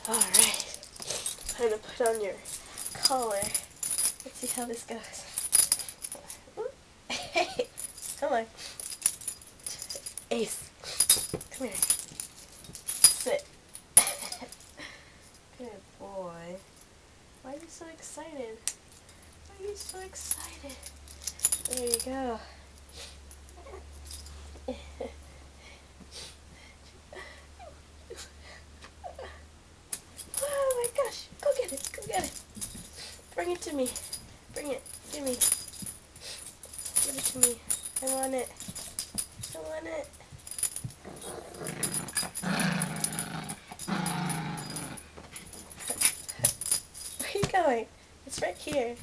Alright. Time to put on your collar. Let's see how this goes. Hey, come on. Ace. Come here. Sit. Good boy. Why are you so excited? Why are you so excited? There you go. Oh my gosh. Go get it. Go get it. Bring it to me. Bring it. Give me. Give it to me. I want it. I want it. Where are you going? It's right here.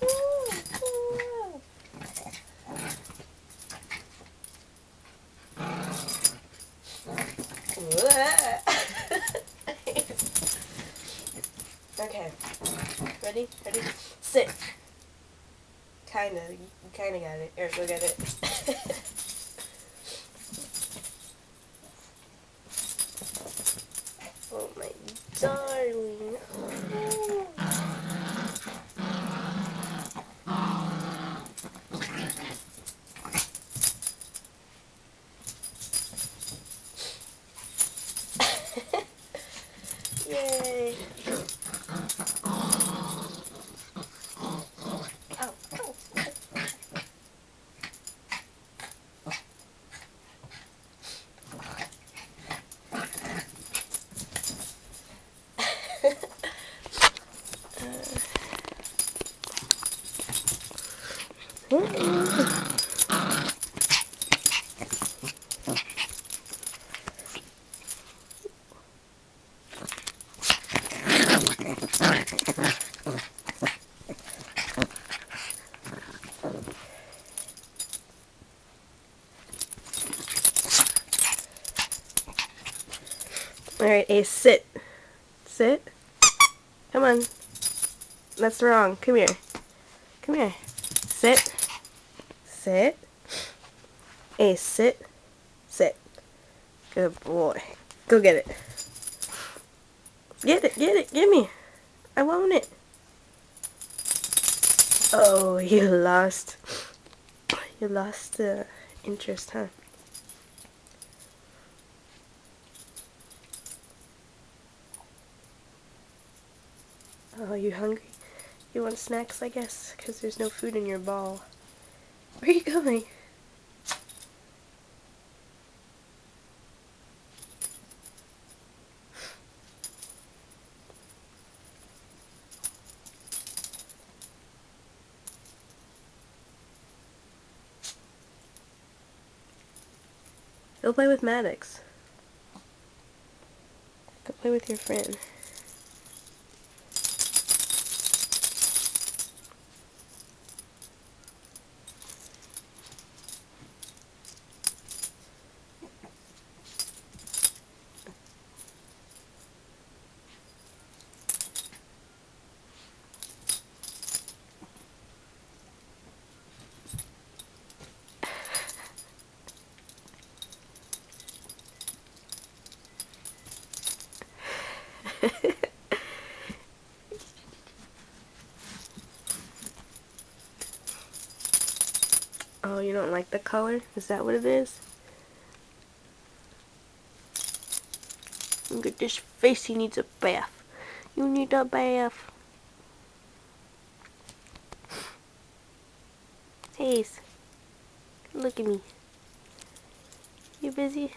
Ooh, ooh. Okay. Ready? Ready? Sit. Kinda. You kinda got it. Here, go get it. Oh my darling. Oh. Yay. Ow, ow. Alright, Ace, sit. Sit. Come on. That's wrong. Come here. Come here. Sit. Sit. Ace, sit. Sit. Good boy. Go get it. Get it, get it, give me. I want it. Oh, you lost. You lost the interest, huh? Oh, you hungry? You want snacks, I guess? Because there's no food in your ball. Where are you going? Go play with Maddox. Go play with your friend. Oh, you don't like the color? Is that what it is? Look at this face, he needs a bath. You need a bath. Ace, look at me. You busy?